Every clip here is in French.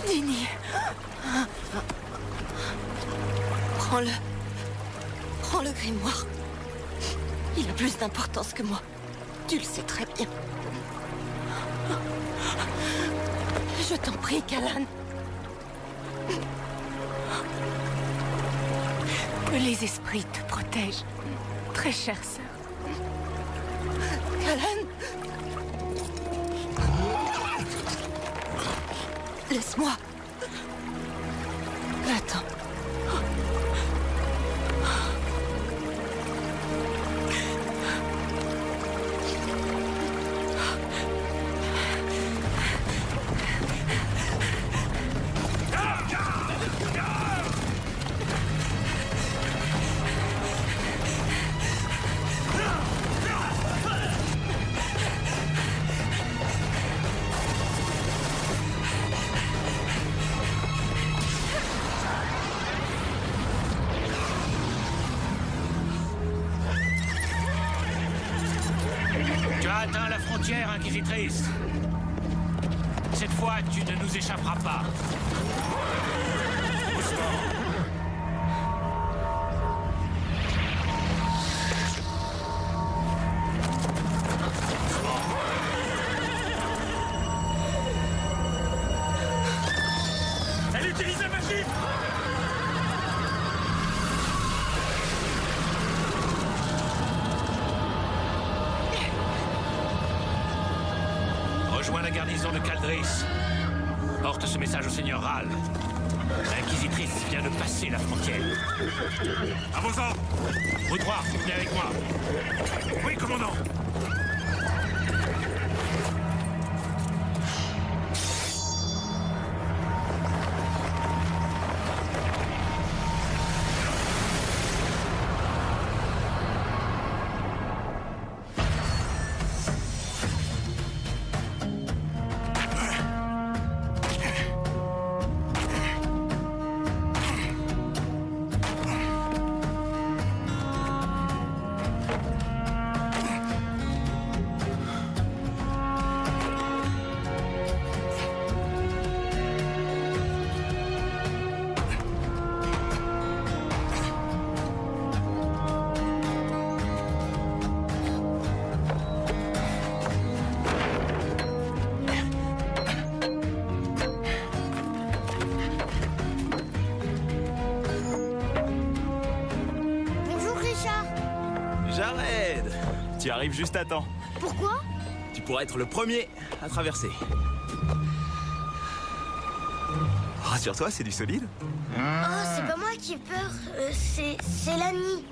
Dini. Prends-le. Prends le grimoire. Il a plus d'importance que moi. Tu le sais très bien. Je t'en prie, Callan. Que les esprits te protègent, très chère sœur. Callan. Laisse-moi. Attends. Tu as atteint la frontière, Inquisitrice. Cette fois, tu ne nous échapperas pas. Doucement. Elle utilise la magie! Rejoins la garnison de Caldris. Porte ce message au seigneur Ral. L'inquisitrice vient de passer la frontière. À vos ordres! Vous trois, venez avec moi. Oui, commandant. Jared, tu arrives juste à temps. Pourquoi? Tu pourras être le premier à traverser. Rassure-toi, c'est du solide. Oh, c'est pas moi qui ai peur, c'est l'ami.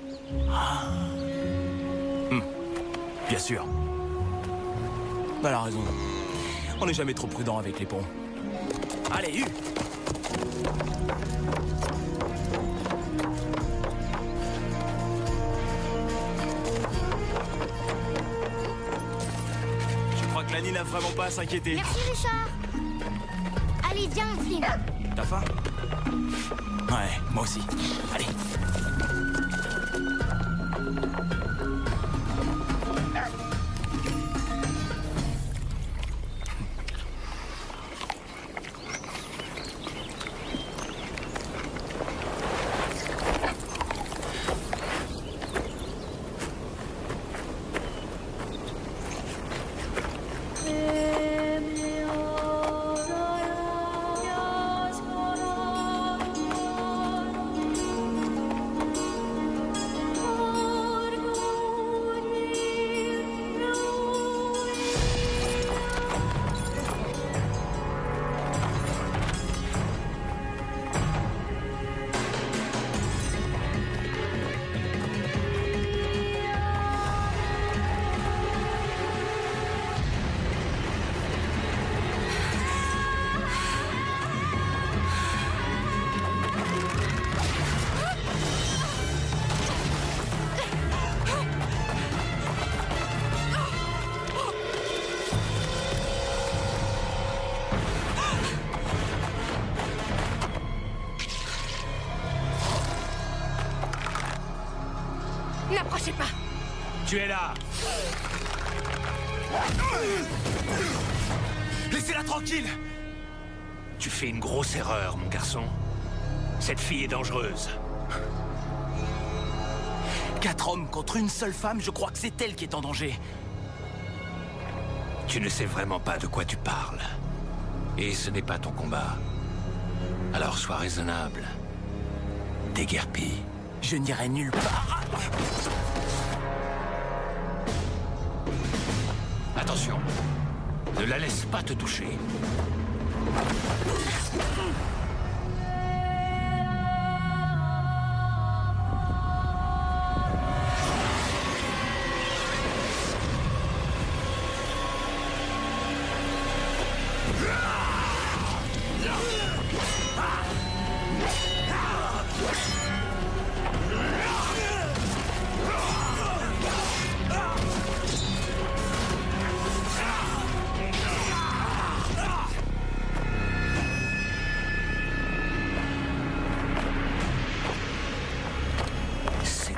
Bien sûr. Elle a raison. On n'est jamais trop prudent avec les ponts. Allez, U! Je crois que Lani n'a vraiment pas à s'inquiéter. Merci, Richard. Allez, viens, Flynn. T'as faim? Ouais, moi aussi. Allez. N'approchez pas! Tu es là! Laissez-la tranquille! Tu fais une grosse erreur, mon garçon. Cette fille est dangereuse. 4 hommes contre une seule femme, je crois que c'est elle qui est en danger. Tu ne sais vraiment pas de quoi tu parles. Et ce n'est pas ton combat. Alors sois raisonnable. Déguerpis. Je n'irai nulle part. Attention. Ne la laisse pas te toucher.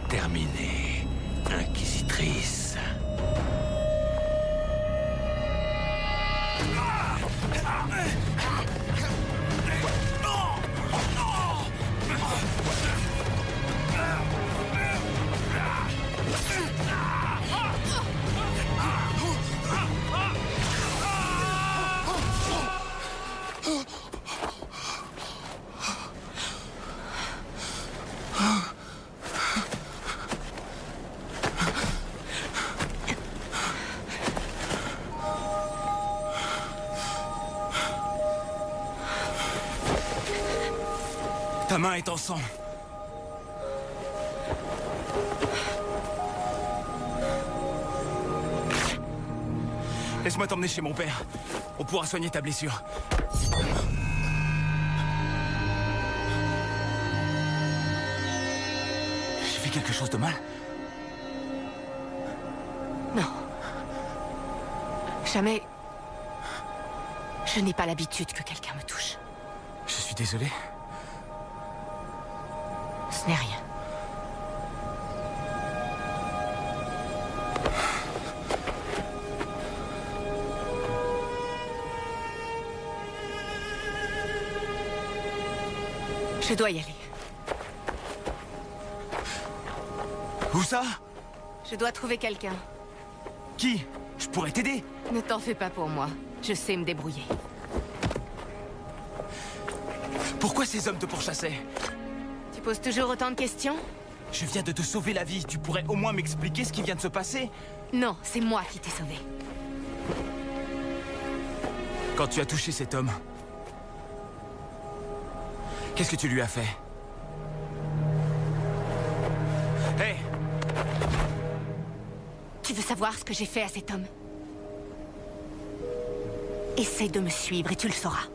Terminé, Inquisitrice. Ta main est en sang. Laisse-moi t'emmener chez mon père. On pourra soigner ta blessure. J'ai fait quelque chose de mal? Non. Jamais... Je n'ai pas l'habitude que quelqu'un me touche. Je suis désolé. Ce n'est rien. Je dois y aller. Où ça? Je dois trouver quelqu'un. Qui? Je pourrais t'aider. Ne t'en fais pas pour moi. Je sais me débrouiller. Pourquoi ces hommes te pourchassaient? Tu poses toujours autant de questions? Je viens de te sauver la vie. Tu pourrais au moins m'expliquer ce qui vient de se passer? Non, c'est moi qui t'ai sauvé. Quand tu as touché cet homme, qu'est-ce que tu lui as fait? Hé! Tu veux savoir ce que j'ai fait à cet homme? Essaye de me suivre et tu le sauras.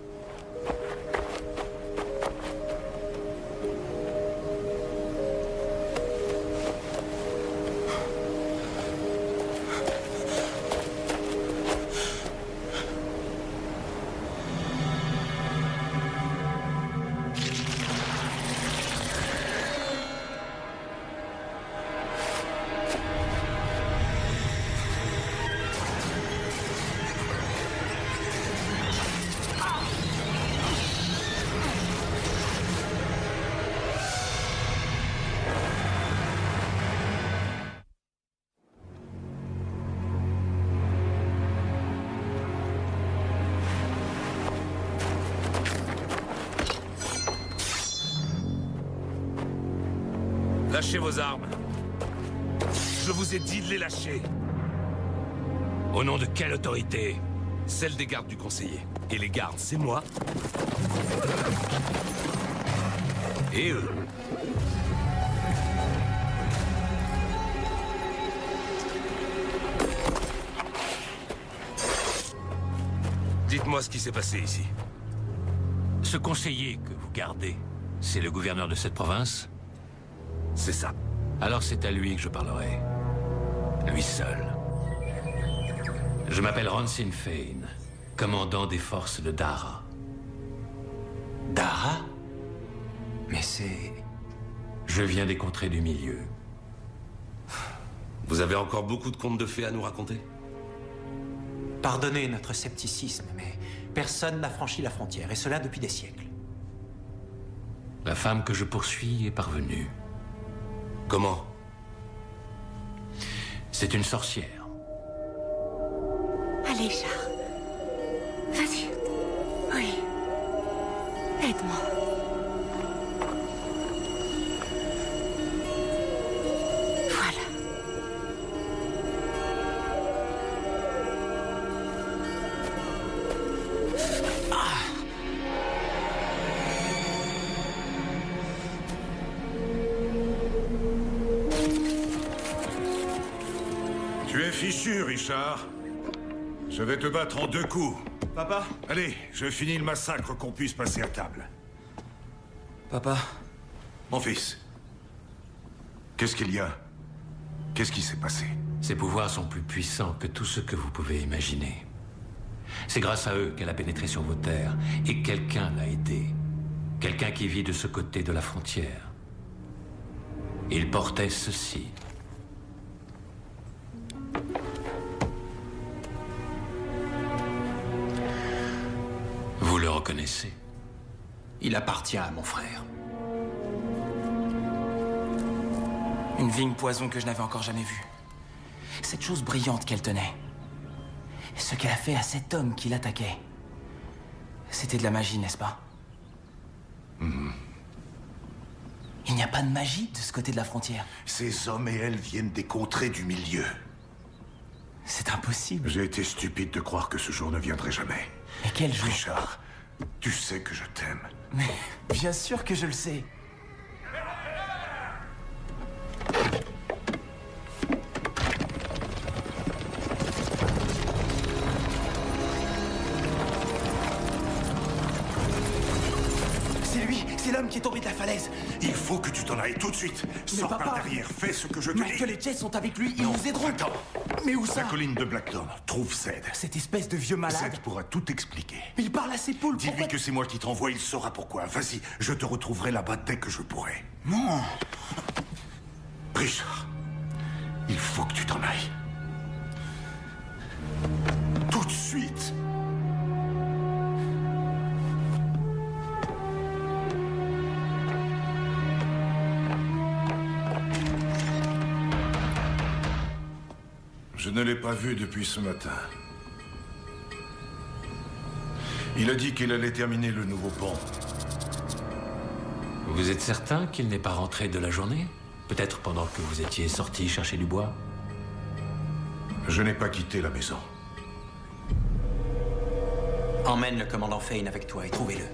Lâchez vos armes. Je vous ai dit de les lâcher. Au nom de quelle autorité? Celle des gardes du conseiller. Et les gardes, c'est moi. Et eux. Dites-moi ce qui s'est passé ici. Ce conseiller que vous gardez, c'est le gouverneur de cette province? C'est ça. Alors c'est à lui que je parlerai. Lui seul. Je m'appelle Ronsin Fane, commandant des forces de Dara. Dara? Mais c'est... Je viens des contrées du milieu. Vous avez encore beaucoup de contes de fées à nous raconter? Pardonnez notre scepticisme, mais Personne n'a franchi la frontière, et cela depuis des siècles. La femme que je poursuis est parvenue. Comment? C'est une sorcière. Allez, Char. Vas-y. Oui. Aide-moi. Voilà. Tu es fichu, Richard. Je vais te battre en 2 coups. Papa? Allez, je finis le massacre qu'on puisse passer à table. Papa? Mon fils. Qu'est-ce qu'il y a? Qu'est-ce qui s'est passé? Ses pouvoirs sont plus puissants que tout ce que vous pouvez imaginer. C'est grâce à eux qu'elle a pénétré sur vos terres, et quelqu'un l'a aidé. Quelqu'un qui vit de ce côté de la frontière. Il portait ceci. Vous le reconnaissez? Il appartient à mon frère. Une vigne poison que je n'avais encore jamais vue. Cette chose brillante qu'elle tenait. Ce qu'elle a fait à cet homme qui l'attaquait. C'était de la magie, n'est-ce pas? Il n'y a pas de magie de ce côté de la frontière. Ces hommes et elles viennent des contrées du milieu. C'est impossible. J'ai été stupide de croire que ce jour ne viendrait jamais. Mais quel jour? Richard, tu sais que je t'aime. Mais bien sûr que je le sais. C'est lui, c'est l'homme qui est tombé de la falaise. Il faut que tu t'en ailles tout de suite. Sors papa, par derrière, fais ce que je te dis. Michael et Jess sont avec lui, ils Non, nous aideront. attends. Mais où ça? La colline de Blackthorn, trouve Zed. Cette espèce de vieux malade. Zed pourra tout expliquer. Il parle à ses poules, Dis-lui pourquoi... que c'est moi qui t'envoie, il saura pourquoi. Vas-y, je te retrouverai là-bas dès que je pourrai. Non. Richard, il faut que tu t'en ailles. Tout de suite. Je ne l'ai pas vu depuis ce matin. Il a dit qu'il allait terminer le nouveau pont. Vous êtes certain qu'il n'est pas rentré de la journée? Peut-être pendant que vous étiez sorti chercher du bois? Je n'ai pas quitté la maison. Emmène le commandant Fane avec toi et trouvez-le.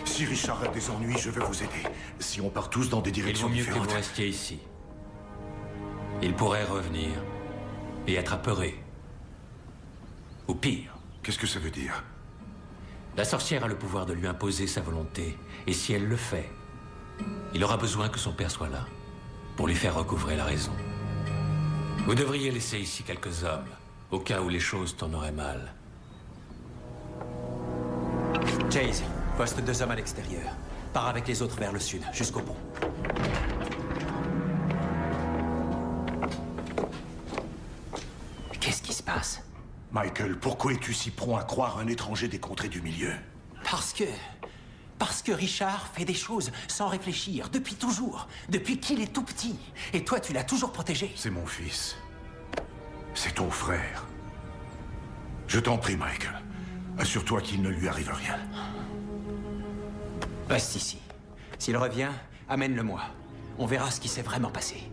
Si Richard a des ennuis, je vais vous aider. Si on part tous dans des Il vaut directions mieux que différentes... vous restiez ici. Il pourrait revenir et être apeuré. Ou pire. Qu'est-ce que ça veut dire? La sorcière a le pouvoir de lui imposer sa volonté. Et si elle le fait, il aura besoin que son père soit là pour lui faire recouvrer la raison. Vous devriez laisser ici quelques hommes, au cas où les choses tourneraient mal. Chase, poste 2 hommes à l'extérieur. Pars avec les autres vers le sud, jusqu'au pont. Qu'est-ce qui se passe? Michael, pourquoi es-tu si prompt à croire un étranger des contrées du milieu? Parce que Richard fait des choses sans réfléchir, depuis toujours, depuis qu'il est tout petit. Et toi, tu l'as toujours protégé. C'est mon fils. C'est ton frère. Je t'en prie, Michael. Assure-toi qu'il ne lui arrive rien. Reste ici. S'il revient, amène-le-moi. On verra ce qui s'est vraiment passé.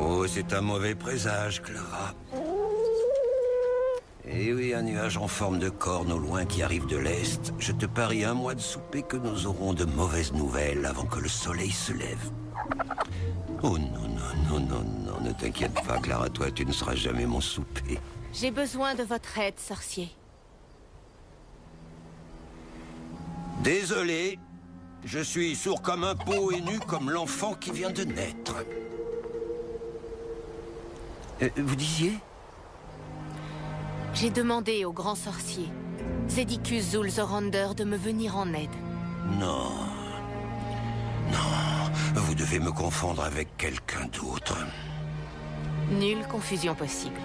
Oh, c'est un mauvais présage, Clara. Eh oui, un nuage en forme de corne au loin qui arrive de l'Est. Je te parie un mois de souper que nous aurons de mauvaises nouvelles avant que le soleil se lève. Oh non, non, non, non, non, ne t'inquiète pas, Clara, toi, tu ne seras jamais mon souper. J'ai besoin de votre aide, sorcier. Désolé, je suis sourd comme un pot et nu comme l'enfant qui vient de naître. Vous disiez? J'ai demandé au grand sorcier, Zedicus Zulzorander, de me venir en aide. Non. Non, vous devez me confondre avec quelqu'un d'autre. Nulle confusion possible.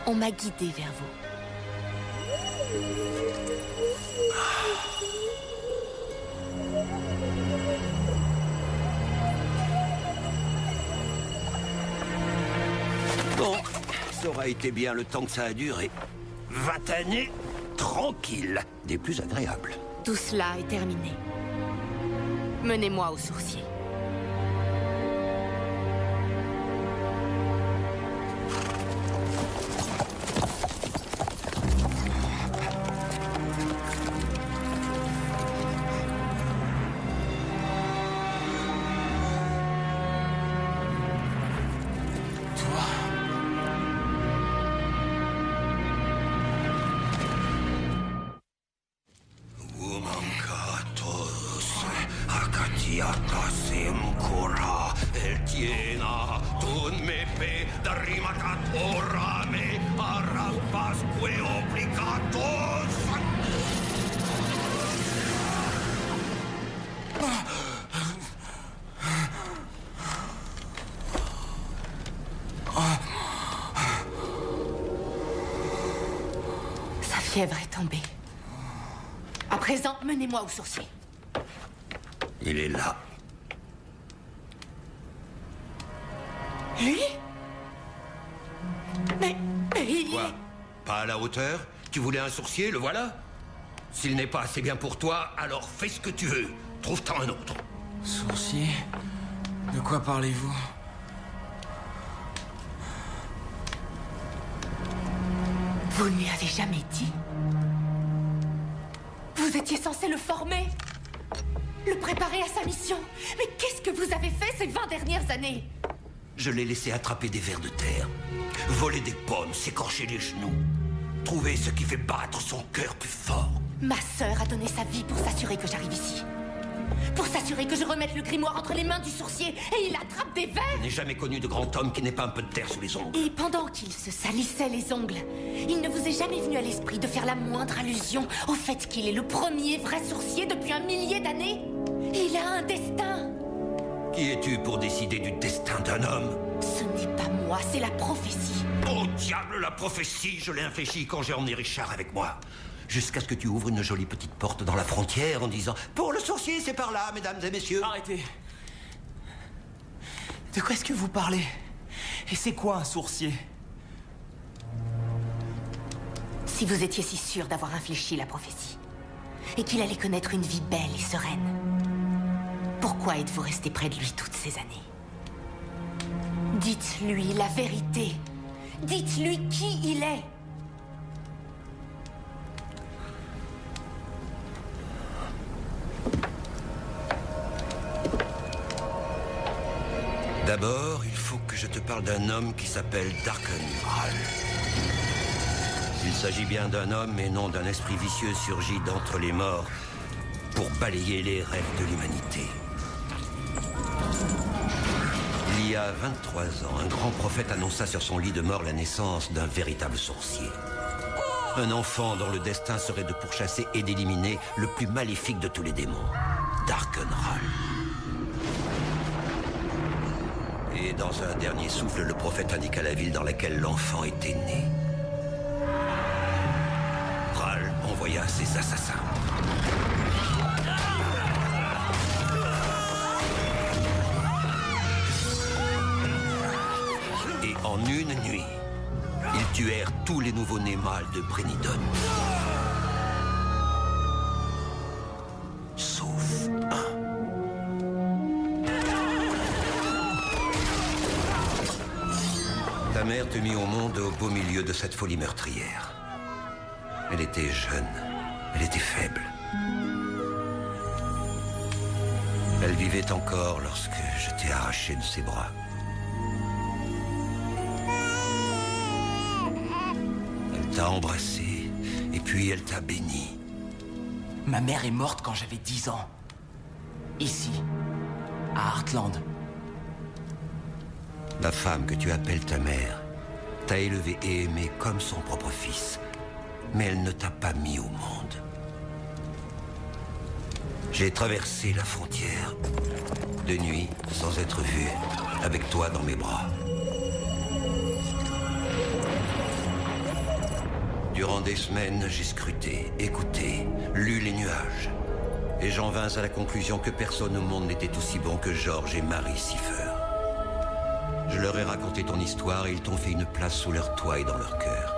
On m'a guidé vers vous. Bon, ça aura été bien le temps que ça a duré. 20 années, tranquille, des plus agréables. Tout cela est terminé. Menez-moi au sourcier. Sa fièvre est tombée. À présent, menez-moi au sourcier. Il est là. Lui? Mais il... Quoi? Pas à la hauteur? Tu voulais un sourcier, le voilà? S'il n'est pas assez bien pour toi, alors fais ce que tu veux. Trouve-t'en un autre. Sourcier? De quoi parlez-vous? Vous ne lui avez jamais dit? Vous étiez censé le former, le préparer à sa mission. Mais qu'est-ce que vous avez fait ces 20 dernières années? Je l'ai laissé attraper des vers de terre, voler des pommes, s'écorcher les genoux, trouver ce qui fait battre son cœur plus fort. Ma sœur a donné sa vie pour s'assurer que j'arrive ici. Pour s'assurer que je remette le grimoire entre les mains du sourcier et il attrape des vers. Je n'ai jamais connu de grand homme qui n'ait pas un peu de terre sous les ongles. Et pendant qu'il se salissait les ongles, il ne vous est jamais venu à l'esprit de faire la moindre allusion au fait qu'il est le premier vrai sourcier depuis 1 millier d'années? Il a un destin. Qui es-tu pour décider du destin d'un homme? Ce n'est pas moi, c'est la prophétie. Oh diable, la prophétie! Je l'ai infléchie quand j'ai emmené Richard avec moi. Jusqu'à ce que tu ouvres une jolie petite porte dans la frontière en disant « Pour le sourcier, c'est par là, mesdames et messieurs !» Arrêtez. De quoi est-ce que vous parlez? Et c'est quoi un sourcier? Si vous étiez si sûr d'avoir infléchi la prophétie, et qu'il allait connaître une vie belle et sereine, pourquoi êtes-vous resté près de lui toutes ces années? Dites-lui la vérité. Dites-lui qui il est. D'abord, il faut que je te parle d'un homme qui s'appelle Darkenral. Il s'agit bien d'un homme et non d'un esprit vicieux surgi d'entre les morts pour balayer les rêves de l'humanité. Il y a 23 ans, un grand prophète annonça sur son lit de mort la naissance d'un véritable sorcier. Un enfant dont le destin serait de pourchasser et d'éliminer le plus maléfique de tous les démons, Darkenral. Et dans un dernier souffle, le prophète indiqua la ville dans laquelle l'enfant était né. Ral envoya ses assassins. Et en une nuit, ils tuèrent tous les nouveau-nés mâles de Brennidon. Sauf un. Ta mère te mit au monde au beau milieu de cette folie meurtrière. Elle était jeune, elle était faible. Elle vivait encore lorsque je t'ai arraché de ses bras. Elle t'a embrassé, et puis elle t'a béni. Ma mère est morte quand j'avais 10 ans. Ici, à Heartland. La femme que tu appelles ta mère t'a élevé et aimé comme son propre fils, mais elle ne t'a pas mis au monde. J'ai traversé la frontière, de nuit, sans être vu, avec toi dans mes bras. Durant des semaines, j'ai scruté, écouté, lu les nuages. Et j'en vins à la conclusion que personne au monde n'était aussi bon que George et Mary Cipher. Je leur ai raconté ton histoire et ils t'ont fait une place sous leur toit et dans leur cœur.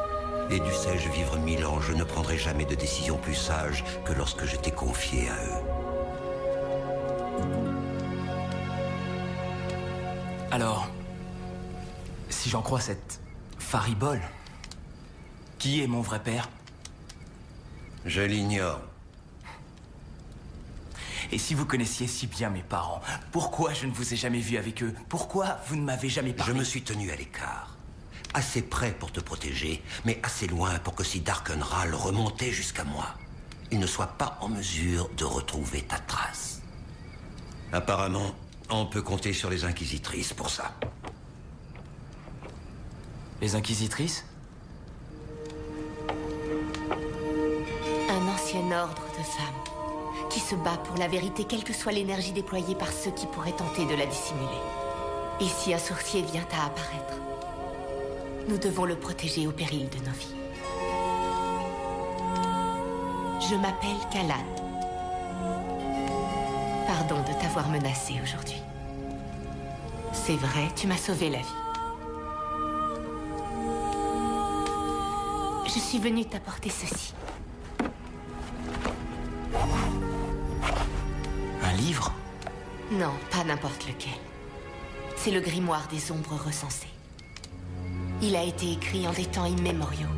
Et dussé-je vivre 1000 ans, je ne prendrai jamais de décision plus sage que lorsque je t'ai confié à eux. Alors, si j'en crois cette faribole, qui est mon vrai père? Je l'ignore. Et si vous connaissiez si bien mes parents, pourquoi je ne vous ai jamais vu avec eux? Pourquoi vous ne m'avez jamais parlé? Je me suis tenu à l'écart. Assez près pour te protéger, mais assez loin pour que si Darkenral remontait jusqu'à moi, il ne soit pas en mesure de retrouver ta trace. Apparemment, on peut compter sur les Inquisitrices pour ça. Les Inquisitrices? Un ancien ordre de femmes qui se bat pour la vérité, quelle que soit l'énergie déployée par ceux qui pourraient tenter de la dissimuler. Et si un sorcier vient à apparaître, nous devons le protéger au péril de nos vies. Je m'appelle Kalan. Pardon de t'avoir menacé aujourd'hui. C'est vrai, tu m'as sauvé la vie. Je suis venue t'apporter ceci. Un livre? Non, pas n'importe lequel. C'est le grimoire des ombres recensées. Il a été écrit en des temps immémoriaux.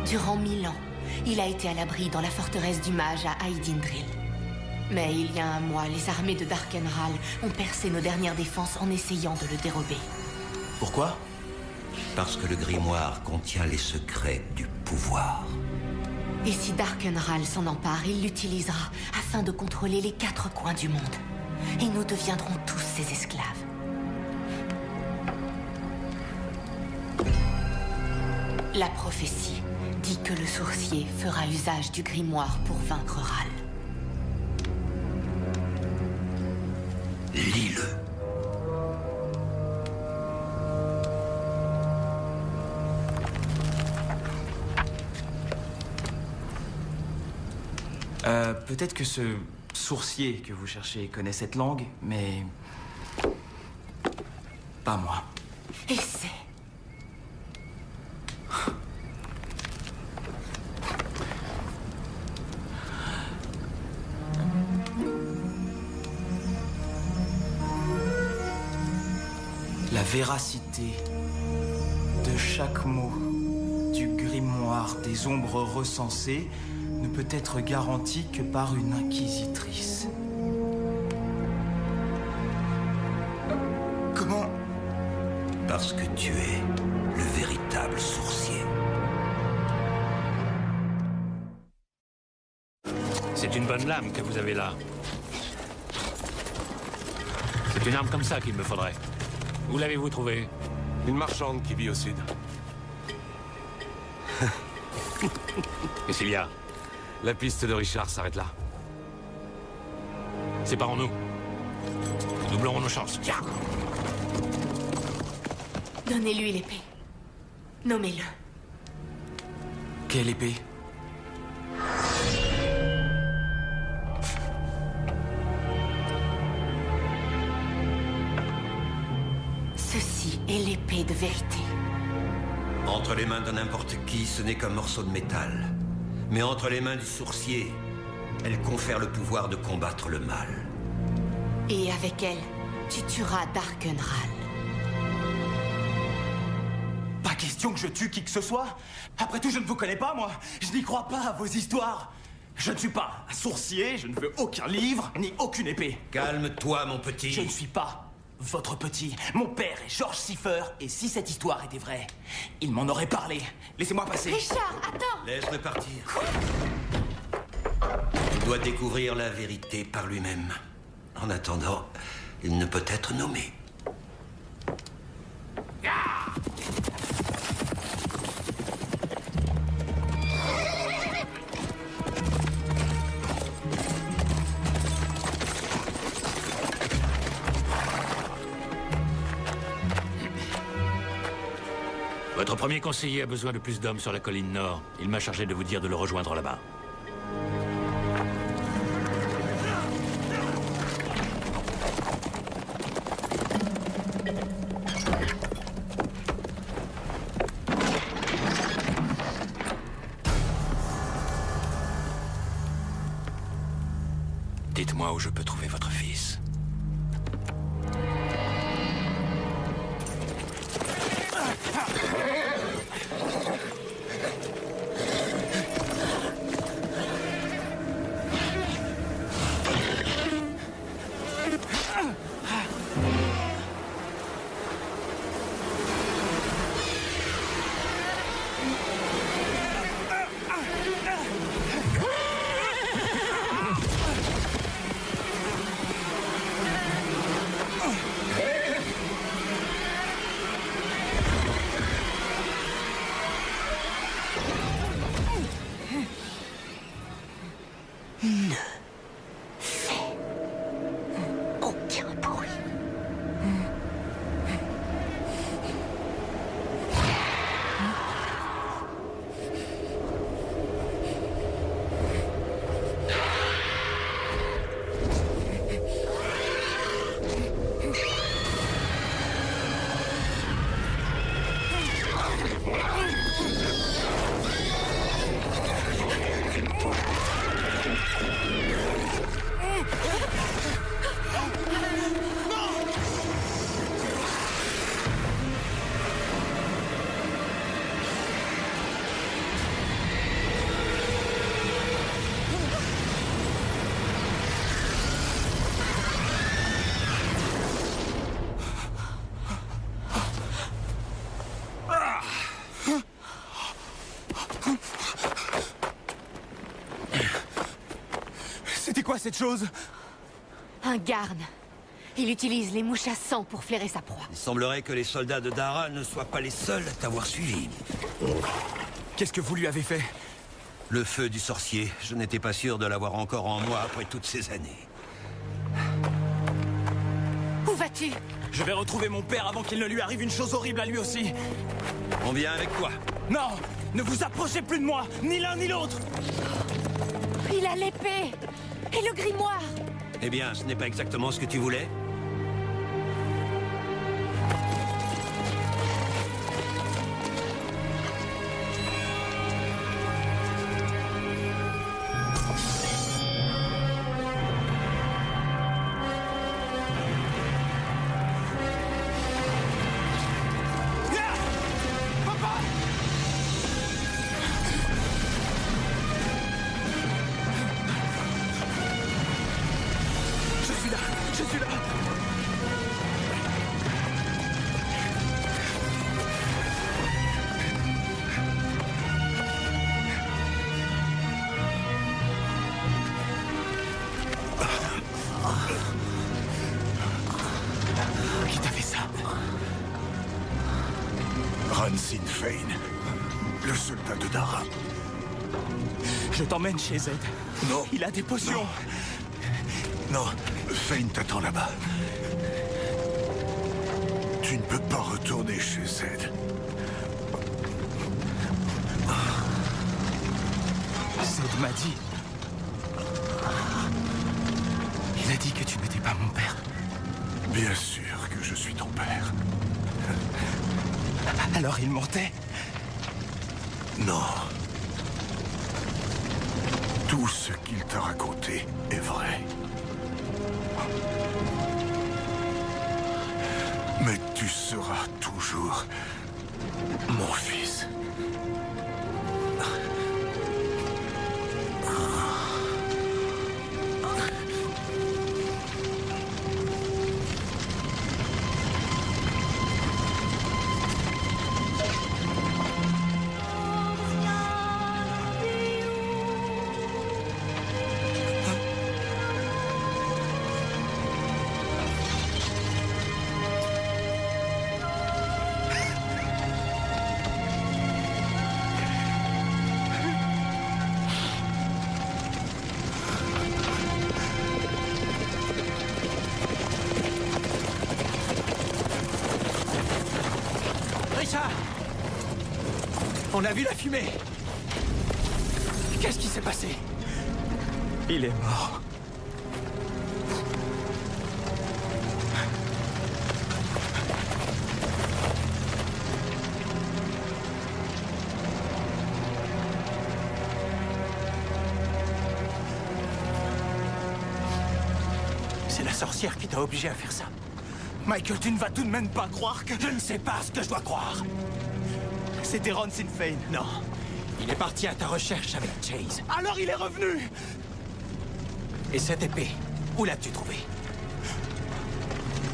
Durant 1000 ans, il a été à l'abri dans la forteresse du mage à Aidindril. Mais il y a un mois, les armées de Darkenral ont percé nos dernières défenses en essayant de le dérober. Pourquoi? Parce que le grimoire contient les secrets du pouvoir. Et si Darkenral s'en empare, il l'utilisera afin de contrôler les 4 coins du monde. Et nous deviendrons tous ses esclaves. La prophétie dit que le sorcier fera usage du grimoire pour vaincre Ral. Lis-le. Peut-être que ce sourcier que vous cherchez connaît cette langue, mais... pas moi. Essaie. La véracité de chaque mot du grimoire des ombres recensées ne peut être garantie que par une inquisitrice. Comment? Parce que tu es le véritable sorcier. C'est une bonne lame que vous avez là. C'est une arme comme ça qu'il me faudrait. Où l'avez-vous trouvée? Une marchande qui vit au sud. Qu'est-ce qu'il y a? La piste de Richard s'arrête là. Séparons-nous. Nous doublerons nos chances. Tiens. Donnez-lui l'épée. Nommez-le. Quelle épée? Ceci est l'épée de vérité. Entre les mains de n'importe qui, ce n'est qu'un morceau de métal. Mais entre les mains du sorcier, elle confère le pouvoir de combattre le mal. Et avec elle, tu tueras Darkenral. Pas question que je tue qui que ce soit. Après tout, je ne vous connais pas, moi. Je n'y crois pas à vos histoires. Je ne suis pas un sorcier, je ne veux aucun livre, ni aucune épée. Calme-toi, mon petit. Je ne suis pas votre petit. Mon père est George Cipher, et si cette histoire était vraie, il m'en aurait parlé. Laissez-moi passer. Richard, attends! Laisse-le partir. Il doit découvrir la vérité par lui-même. En attendant, il ne peut être nommé. Votre Votre premier conseiller a besoin de plus d'hommes sur la colline nord. Il m'a chargé de vous dire de le rejoindre là-bas. Dites-moi où je peux trouver votre fils. C'était quoi cette chose? Un garde. Il utilise les mouches à sang pour flairer sa proie. Il semblerait que les soldats de Dara ne soient pas les seuls à t'avoir suivi. Qu'est-ce que vous lui avez fait? Le feu du sorcier. Je n'étais pas sûr de l'avoir encore en moi après toutes ces années. Où vas-tu? Je vais retrouver mon père avant qu'il ne lui arrive une chose horrible à lui aussi. On vient avec toi. Non! Ne vous approchez plus de moi, ni l'un ni l'autre! Il a l'épée! Et le grimoire! Eh bien, ce n'est pas exactement ce que tu voulais. Je suis là! Qui t'a fait ça? Ransin Fane, le soldat de Dara. Je t'emmène chez Zed. Non. Il a des potions. Non, Fane t'attend là-bas. Tu ne peux pas retourner chez Zed. Zed m'a dit... Il a dit que tu n'étais pas mon père. Bien sûr que je suis ton père. Alors il mentait? Non. Tout ce qu'il t'a raconté est vrai. Mais tu seras toujours mon fils. On a vu la fumée. Qu'est-ce qui s'est passé? Il est mort. C'est la sorcière qui t'a obligé à faire ça. Michael, tu ne vas tout de même pas croire que... Je ne sais pas ce que je dois croire. C'était Ron Sinfane. Non. Il est parti à ta recherche avec Chase. Alors il est revenu! Et cette épée, où l'as-tu trouvée?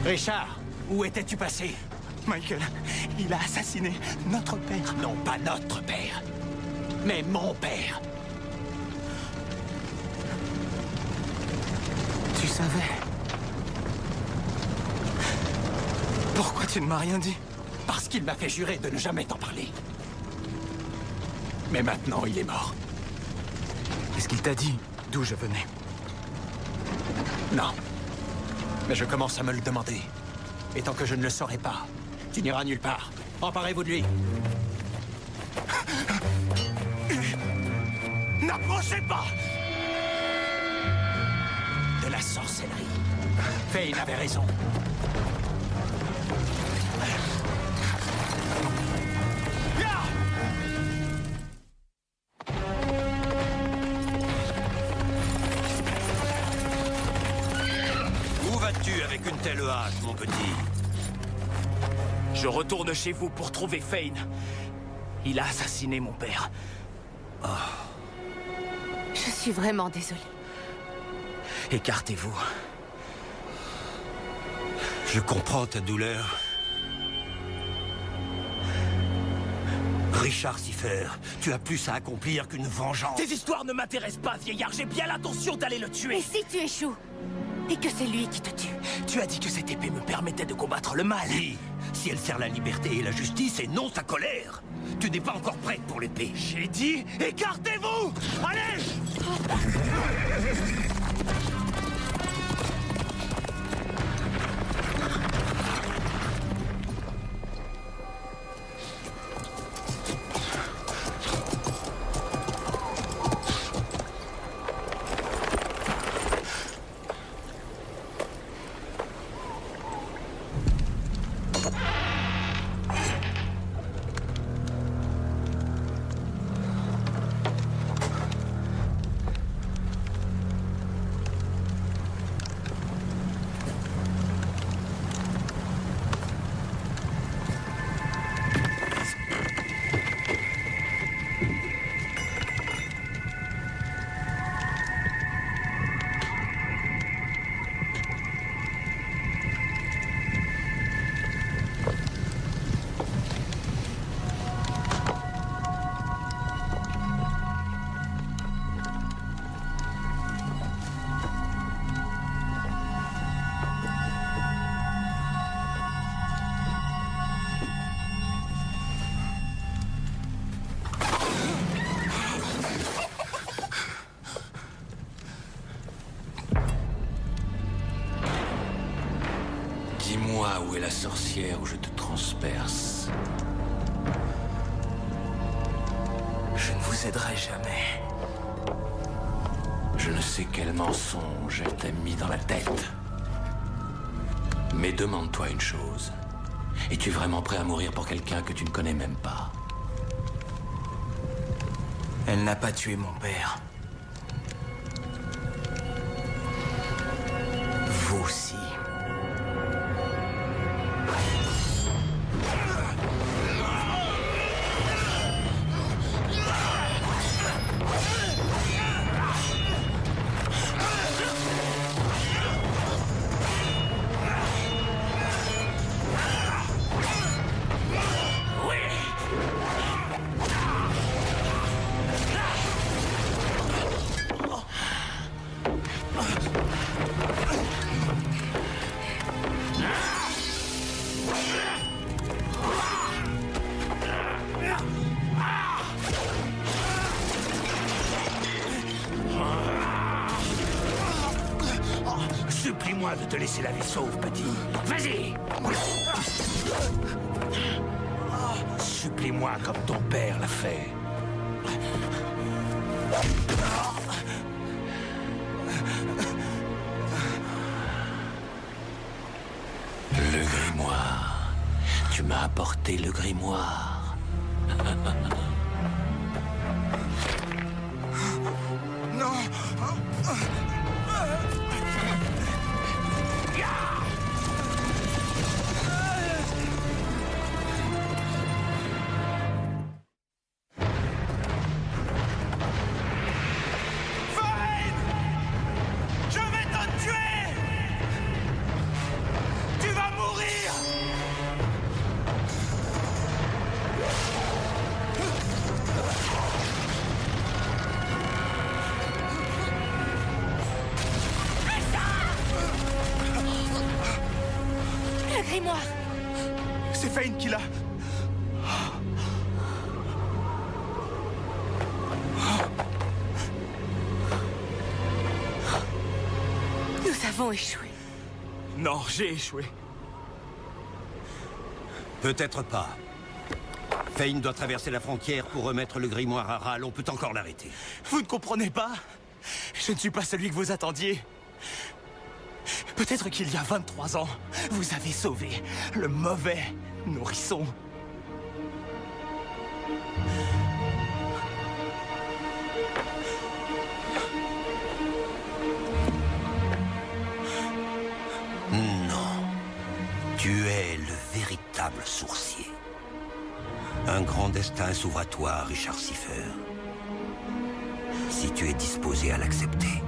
Richard, où étais-tu passé? Michael, il a assassiné notre père. Non, pas notre père, mais mon père. Tu savais? Pourquoi tu ne m'as rien dit? Parce qu'il m'a fait jurer de ne jamais t'en parler. Mais maintenant, il est mort. Est-ce qu'il t'a dit d'où je venais? Non. Mais je commence à me le demander. Et tant que je ne le saurai pas, tu n'iras nulle part. Emparez-vous de lui. N'approchez pas! De la sorcellerie. Fane avait raison. Où vas-tu avec une telle hache, mon petit? Je retourne chez vous pour trouver Fane. Il a assassiné mon père. Je suis vraiment désolée. Écartez-vous. Je comprends ta douleur. Richard Siffer, tu as plus à accomplir qu'une vengeance. Tes histoires ne m'intéressent pas, vieillard. J'ai bien l'intention d'aller le tuer. Et si tu échoues? Et que c'est lui qui te tue? Tu as dit que cette épée me permettait de combattre le mal. Oui, si elle sert la liberté et la justice et non sa colère. Tu n'es pas encore prête pour l'épée. J'ai dit, écartez-vous! Allez! Dis-moi où est la sorcière où je te transperce. Je ne vous aiderai jamais. Je ne sais quel mensonge elle t'a mis dans la tête. Mais demande-toi une chose. Es-tu vraiment prêt à mourir pour quelqu'un que tu ne connais même pas? Elle n'a pas tué mon père. Vous aussi. Supplie-moi de te laisser la vie sauve, petit. Vas-y! supplie-moi comme ton père l'a fait. Le grimoire. Tu m'as apporté le grimoire. Non. Je vais te tuer! Tu vas mourir! Le grimoire! C'est Fane qui l'a. Nous avons échoué. Non, j'ai échoué. Peut-être pas. Fane doit traverser la frontière pour remettre le grimoire à Ral. On peut encore l'arrêter. Vous ne comprenez pas? Je ne suis pas celui que vous attendiez. Peut-être qu'il y a 23 ans, vous avez sauvé le mauvais nourrisson. Non. Tu es le véritable sourcier. Un grand destin s'ouvre à toi, Richard Siffer. Si tu es disposé à l'accepter.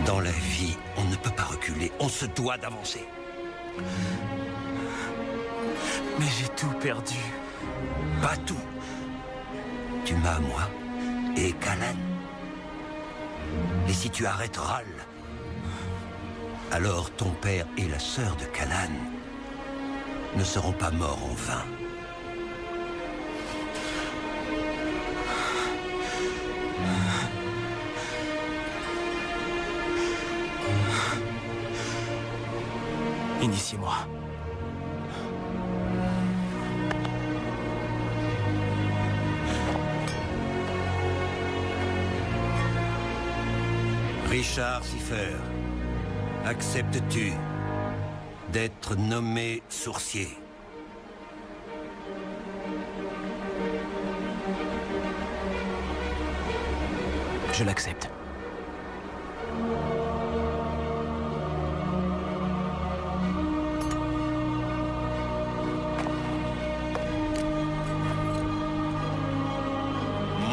Dans la vie, on ne peut pas reculer, on se doit d'avancer. Mais j'ai tout perdu. Pas tout. Tu m'as à moi et Callan. Et si tu arrêtes Ral, alors ton père et la sœur de Callan ne seront pas morts en vain. Initiez-moi. Richard Siffer, acceptes-tu d'être nommé sourcier? Je l'accepte.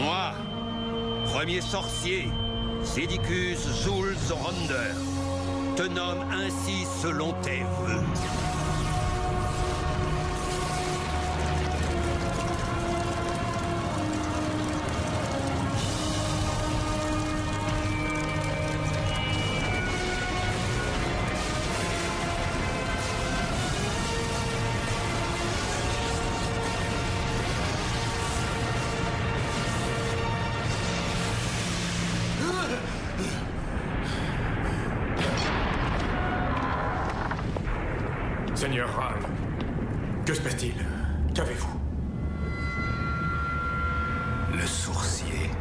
Moi, premier sorcier, Sidicus Zulz Ronder, te nomme ainsi selon tes vœux. Seigneur Ral, que se passe-t-il? Qu'avez-vous? Le sourcier